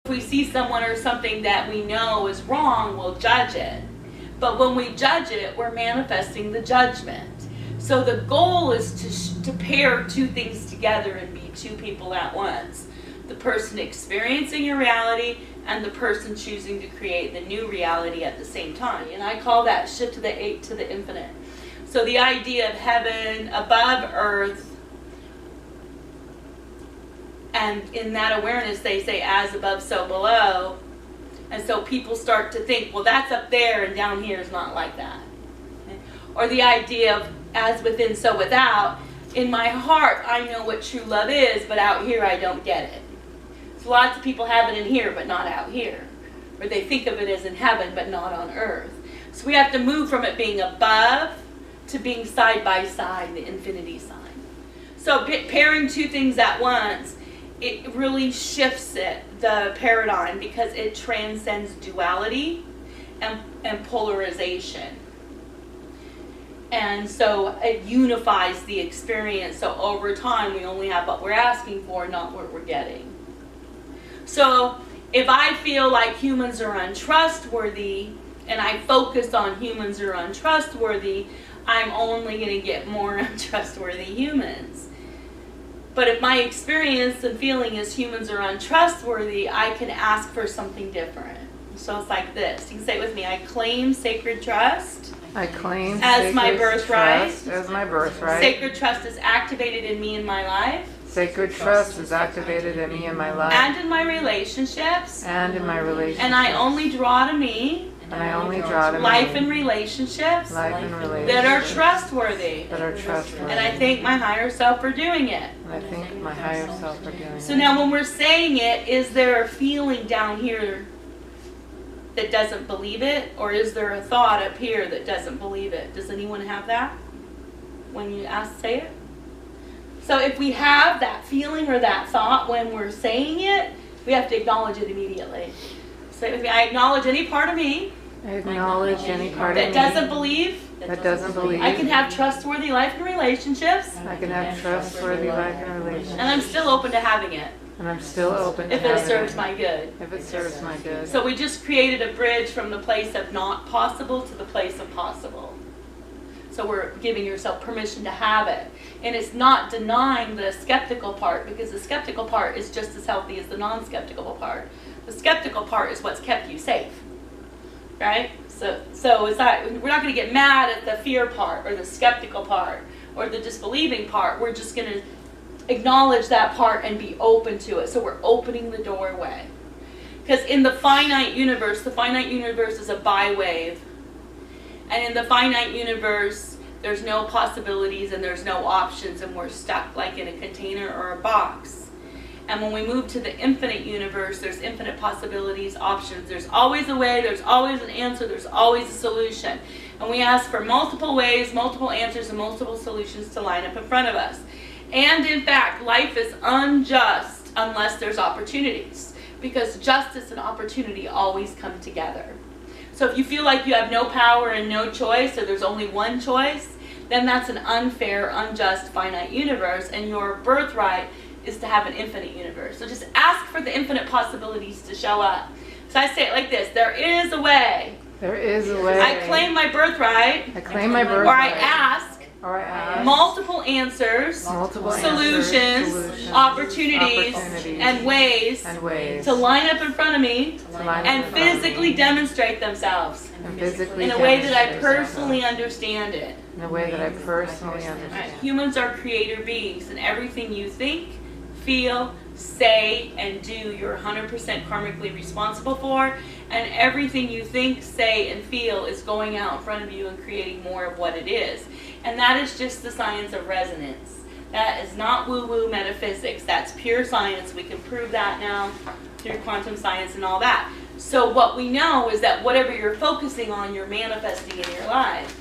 If we see someone or something that we know is wrong, we'll judge it. But when we judge it, we're manifesting the judgment. So the goal is to pair two things together and be two people at once. The person experiencing your reality and the person choosing to create the new reality at the same time. And I call that shift to the eight to the infinite. So the idea of heaven above earth, and in that awareness they say as above so below. And so people start to think, well, that's up there and down here is not like that. Okay? Or the idea of as within so without. In my heart I know what true love is, but out here I don't get it. So lots of people have it in here but not out here. Or they think of it as in heaven but not on earth. So we have to move from it being above to being side by side, the infinity sign. So pairing two things at once, it really shifts the paradigm, because it transcends duality and polarization. And so it unifies the experience. So over time we only have what we're asking for, not what we're getting. So if I feel like humans are untrustworthy and I focus on humans are untrustworthy, I'm only going to get more untrustworthy humans. But if my experience and feeling is humans are untrustworthy, I can ask for something different. So it's like this. You can say it with me. I claim sacred trust. I claim as my birthright. As my birthright. Sacred trust is activated in me in my life. Sacred trust is activated in me in my life. And in my relationships. And in my relationships. And I only draw to me. And I only draw to life and relationships. Life and relationships. That are trustworthy. That are trustworthy. And I thank my higher self for doing it. And I thank my higher self for doing it. So now when we're saying it, is there a feeling down here that doesn't believe it? Or is there a thought up here that doesn't believe it? Does anyone have that when you say it? So if we have that feeling or that thought when we're saying it, we have to acknowledge it immediately. Say it with me. I acknowledge any part of me. I acknowledge any part of me that doesn't believe. That doesn't believe. I can have trustworthy life and relationships. I can have trustworthy life and relationships. And I'm still open to having it. And I'm still open to if it serves my good. If it serves my good. So we just created a bridge from the place of not possible to the place of possible. So we're giving yourself permission to have it. And it's not denying the skeptical part, because the skeptical part is just as healthy as the non-skeptical part. The skeptical part is what's kept you safe. Right? So it's not, we're not going to get mad at the fear part or the skeptical part or the disbelieving part. We're just going to acknowledge that part and be open to it. So we're opening the doorway. Because in the finite universe is a bi-wave. And in the finite universe, there's no possibilities and there's no options, and we're stuck like in a container or a box. And when we move to the infinite universe, there's infinite possibilities, options. There's always a way, there's always an answer, there's always a solution. And we ask for multiple ways, multiple answers, and multiple solutions to line up in front of us. And in fact, life is unjust unless there's opportunities, because justice and opportunity always come together. So if you feel like you have no power and no choice, or there's only one choice, then that's an unfair, unjust, finite universe, and your birthright is to have an infinite universe. So just ask for the infinite possibilities to show up. So I say it like this: there is a way. There is a way. I claim my birthright. I claim my birthright. Or I ask. Or I ask. Multiple answers. Multiple solutions. Solutions. Opportunities. And ways. To line up in front of me. And physically demonstrate themselves. And physically in a way that I personally understand it. In a way that I personally understand. Right. Humans are creator beings, and everything you think, feel, say, and do, you're 100% karmically responsible for. And everything you think, say, and feel is going out in front of you and creating more of what it is. And that is just the science of resonance. That is not woo-woo metaphysics. That's pure science. We can prove that now through quantum science and all that. So what we know is that whatever you're focusing on, you're manifesting in your life.